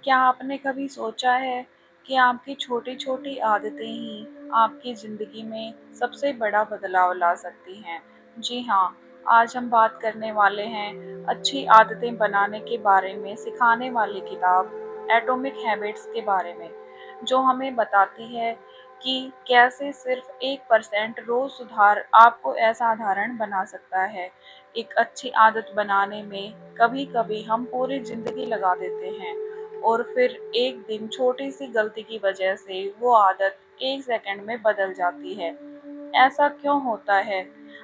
क्या आपने कभी सोचा है कि आपकी छोटी-छोटी आदतें ही आपकी ज़िंदगी में सबसे बड़ा बदलाव ला सकती हैं? जी हाँ, आज हम बात करने वाले हैं अच्छी आदतें बनाने के बारे में सिखाने वाली किताब एटॉमिक हैबिट्स के बारे में, जो हमें बताती है कि कैसे सिर्फ 1% रोज़ सुधार आपको असाधारण बना सकता है। एक अच्छी आदत बनाने में कभी-कभी हम पूरी ज़िंदगी लगा देते हैं और फिर एक दिन छोटी-सी गलती की वजह से वो आदत 1 सेकंड में बदल जाती है। ऐसा क्यों होता है?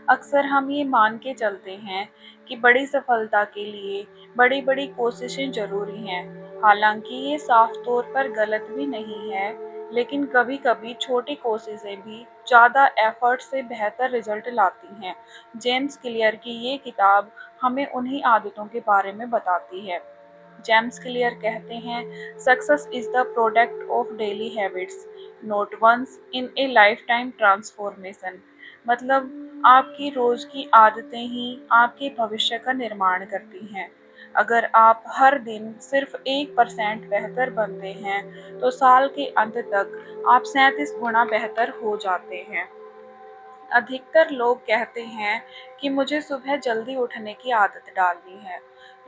अक्सर हम ये मान के चलते हैं कि बड़ी सफलता के लिए बड़ी-बड़ी कोशिशें ज़रूरी हैं। हालाँकि ये साफ तौर पर गलत भी नहीं है, लेकिन कभी-कभी छोटी कोशिशें भी ज़्यादा एफर्ट से बेहतर रिज़ल्ट लाती हैं। जेम्स क्लियर की ये किताब हमें उन्हीं आदतों के बारे में बताती है। जेम्स क्लियर कहते हैं, success is the product of daily habits, not once in a lifetime transformation. मतलब आपकी रोज की आदतें ही आपके भविष्य का निर्माण करती हैं। अगर आप हर दिन सिर्फ 1% बेहतर बनते हैं तो साल के अंत तक आप 37 गुना बेहतर हो जाते हैं। अधिकतर लोग कहते हैं कि मुझे सुबह जल्दी उठने की आदत डालनी है,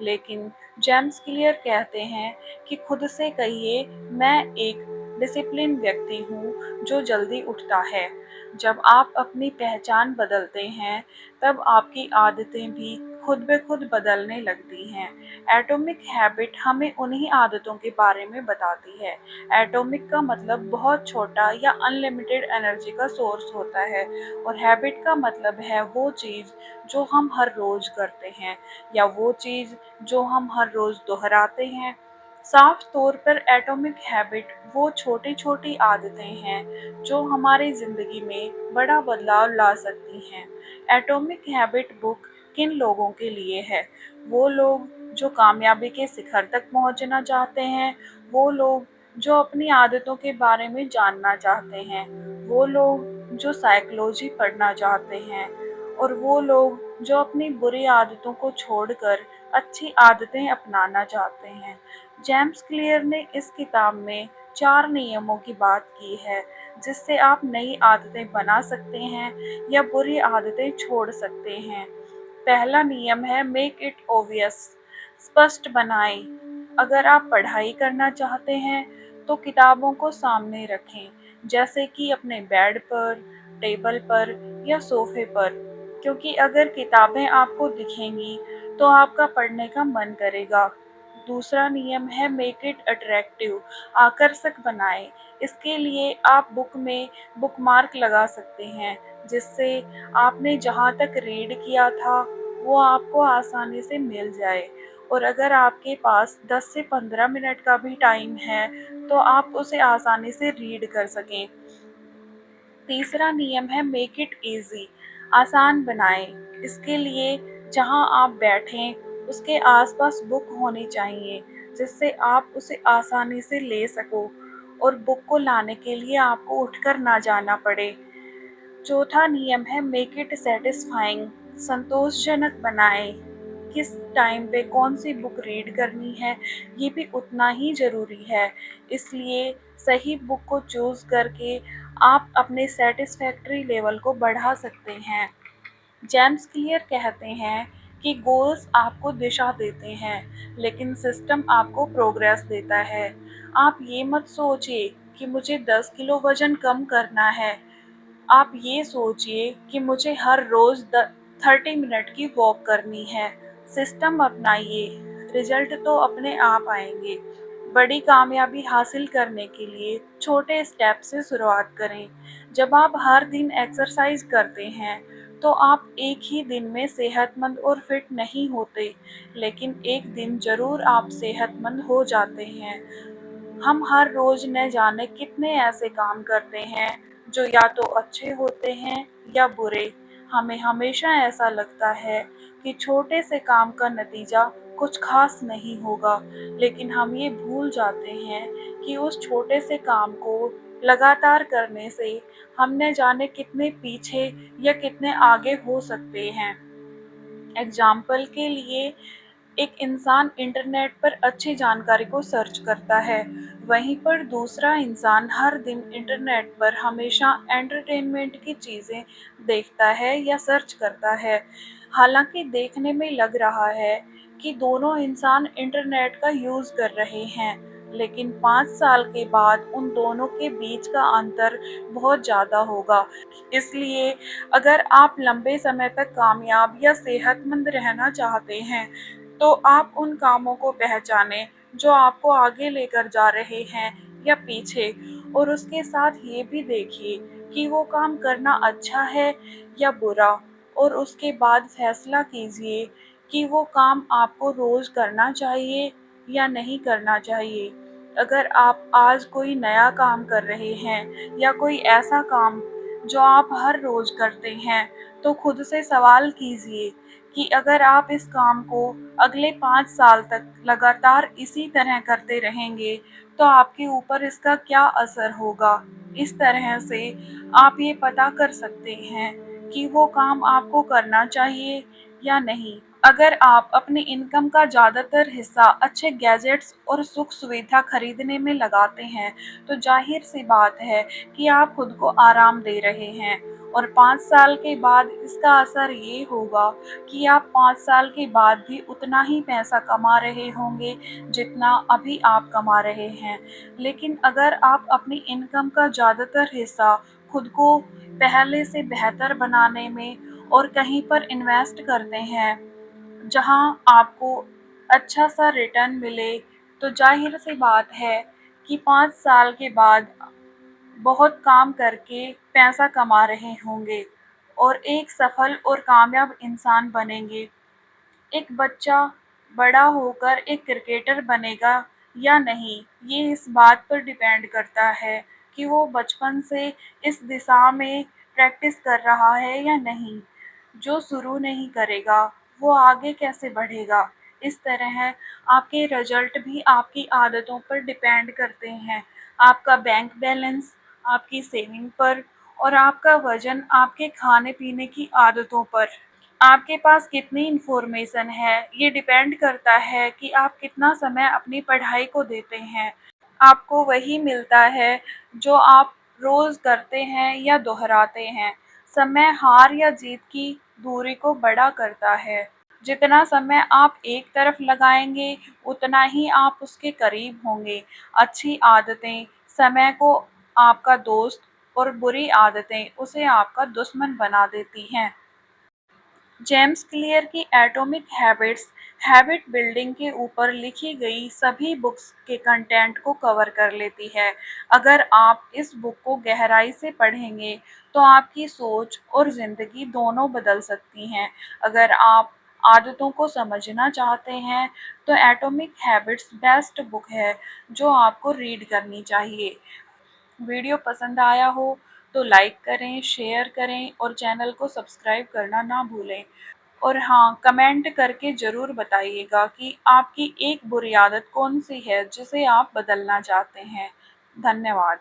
लेकिन जेम्स क्लियर कहते हैं कि खुद से कहिए, मैं एक डिसिप्लिन व्यक्ति हूँ जो जल्दी उठता है। जब आप अपनी पहचान बदलते हैं, तब आपकी आदतें भी खुद ब खुद बदलने लगती हैं। एटॉमिक हैबिट हमें उन्हीं आदतों के बारे में बताती है। एटॉमिक का मतलब बहुत छोटा या अनलिमिटेड एनर्जी का सोर्स होता है, और हैबिट का मतलब है वो चीज़ जो हम हर रोज़ करते हैं या वो चीज़ जो हम हर रोज़ दोहराते हैं। साफ तौर पर एटॉमिक हैबिट वो छोटी-छोटी आदतें हैं जो हमारी ज़िंदगी में बड़ा बदलाव ला सकती हैं। एटॉमिक हैबिट बुक किन लोगों के लिए है? वो लोग जो कामयाबी के शिखर तक पहुंचना चाहते हैं, वो लोग जो अपनी आदतों के बारे में जानना चाहते हैं, वो लोग जो साइकोलॉजी पढ़ना चाहते हैं, और वो लोग जो अपनी बुरी आदतों को छोड़कर अच्छी आदतें अपनाना चाहते हैं। जेम्स क्लियर ने इस किताब में 4 नियमों की बात की है, जिससे आप नई आदतें बना सकते हैं या बुरी आदतें छोड़ सकते हैं। पहला नियम है मेक इट ऑब्वियस, स्पष्ट बनाएं। अगर आप पढ़ाई करना चाहते हैं तो किताबों को सामने रखें, जैसे कि अपने बेड पर, टेबल पर या सोफे पर, क्योंकि अगर किताबें आपको दिखेंगी तो आपका पढ़ने का मन करेगा। दूसरा नियम है मेक इट अट्रैक्टिव, आकर्षक बनाएं। इसके लिए आप बुक में बुकमार्क लगा सकते हैं, जिससे आपने जहाँ तक रीड किया था वो आपको आसानी से मिल जाए। और अगर आपके पास 10 से 15 मिनट का भी टाइम है तो आप उसे आसानी से रीड कर सकें। तीसरा नियम है मेक इट ईजी, आसान बनाएं। इसके लिए जहां आप बैठें उसके आसपास बुक होनी चाहिए, जिससे आप उसे आसानी से ले सको और बुक को लाने के लिए आपको उठकर ना जाना पड़े। चौथा नियम है मेक इट सेटिस्फाइंग, संतोषजनक बनाएं। किस टाइम पे कौन सी बुक रीड करनी है ये भी उतना ही ज़रूरी है, इसलिए सही बुक को चूज़ करके आप अपने सेटिस्फैक्ट्री लेवल को बढ़ा सकते हैं। जेम्स क्लियर कहते हैं कि गोल्स आपको दिशा देते हैं, लेकिन सिस्टम आपको प्रोग्रेस देता है। आप ये मत सोचिए कि मुझे 10 किलो वज़न कम करना है। आप ये सोचिए कि मुझे हर रोज़ 30 मिनट की वॉक करनी है। सिस्टम अपनाइए, रिजल्ट तो अपने आप आएंगे। बड़ी कामयाबी हासिल करने के लिए छोटे स्टेप से शुरुआत करें। जब आप हर दिन एक्सरसाइज करते हैं तो आप एक ही दिन में सेहतमंद और फिट नहीं होते, लेकिन एक दिन ज़रूर आप सेहतमंद हो जाते हैं। हम हर रोज न जाने कितने ऐसे काम करते हैं जो या तो अच्छे होते हैं या बुरे। हमें हमेशा ऐसा लगता है कि छोटे से काम का नतीजा कुछ खास नहीं होगा, लेकिन हम ये भूल जाते हैं कि उस छोटे से काम को लगातार करने से हम न जाने कितने पीछे या कितने आगे हो सकते हैं। एग्जाम्पल के लिए एक इंसान इंटरनेट पर अच्छी जानकारी को सर्च करता है, वहीं पर दूसरा इंसान हर दिन इंटरनेट पर हमेशा एंटरटेनमेंट की चीज़ें देखता है या सर्च करता है। हालाँकि देखने में लग रहा है कि दोनों इंसान इंटरनेट का यूज़ कर रहे हैं, लेकिन 5 साल के बाद उन दोनों के बीच का अंतर बहुत ज़्यादा होगा। इसलिए अगर आप लंबे समय तक कामयाब या सेहतमंद रहना चाहते हैं, तो आप उन कामों को पहचानें जो आपको आगे लेकर जा रहे हैं या पीछे, और उसके साथ ये भी देखिए कि वो काम करना अच्छा है या बुरा, और उसके बाद फैसला कीजिए कि वो काम आपको रोज़ करना चाहिए या नहीं करना चाहिए। अगर आप आज कोई नया काम कर रहे हैं या कोई ऐसा काम जो आप हर रोज़ करते हैं, तो खुद से सवाल कीजिए कि अगर आप इस काम को अगले 5 साल तक लगातार इसी तरह करते रहेंगे, तो आपके ऊपर इसका क्या असर होगा। इस तरह से आप ये पता कर सकते हैं कि वो काम आपको करना चाहिए या नहीं। अगर आप अपनी इनकम का ज़्यादातर हिस्सा अच्छे गैजेट्स और सुख सुविधा खरीदने में लगाते हैं, तो ज़ाहिर-सी बात है कि आप खुद को आराम दे रहे हैं, और 5 साल के बाद इसका असर ये होगा कि आप 5 साल के बाद भी उतना ही पैसा कमा रहे होंगे, जितना अभी आप कमा रहे हैं। लेकिन अगर आप अपनी इनकम का ज़्यादातर हिस्सा खुद को पहले से बेहतर बनाने में और कहीं पर इन्वेस्ट करते हैं, जहाँ आपको अच्छा-सा रिटर्न मिले, तो ज़ाहिर-सी बात है कि 5 साल के बाद बहुत काम करके पैसा कमा रहे होंगे और एक सफल और कामयाब इंसान बनेंगे। एक बच्चा बड़ा होकर एक क्रिकेटर बनेगा या नहीं, ये इस बात पर डिपेंड करता है कि वो बचपन से इस दिशा में प्रैक्टिस कर रहा है या नहीं। जो शुरू नहीं करेगा, वो आगे कैसे बढ़ेगा? इस तरह आपके रिजल्ट भी आपकी आदतों पर डिपेंड करते हैं। आपका बैंक बैलेंस आपकी सेविंग पर, और आपका वज़न आपके खाने-पीने की आदतों पर। आपके पास कितनी इन्फॉर्मेशन है, ये डिपेंड करता है कि आप कितना समय अपनी पढ़ाई को देते हैं। आपको वही मिलता है जो आप रोज़ करते हैं या दोहराते हैं। समय हार या जीत की दूरी को बड़ा करता है। जितना समय आप एक तरफ लगाएँगे, उतना ही आप उसके करीब होंगे। अच्छी आदतें समय को आपका दोस्त, और बुरी आदतें उसे आपका दुश्मन बना देती हैं। जेम्स क्लियर की एटॉमिक हैबिट्स हैबिट बिल्डिंग के ऊपर लिखी गई सभी बुक्स के कंटेंट को कवर कर लेती है। अगर आप इस बुक को गहराई से पढ़ेंगे, तो आपकी सोच और ज़िंदगी दोनों बदल सकती हैं। अगर आप आदतों को समझना चाहते हैं, तो एटॉमिक हैबिट्स बेस्ट बुक है जो आपको रीड करनी चाहिए। वीडियो पसंद आया हो तो लाइक करें, शेयर करें और चैनल को सब्सक्राइब करना ना भूलें। और हाँ, कमेंट करके ज़रूर बताइएगा कि आपकी एक बुरी आदत कौन-सी है जिसे आप बदलना चाहते हैं। धन्यवाद।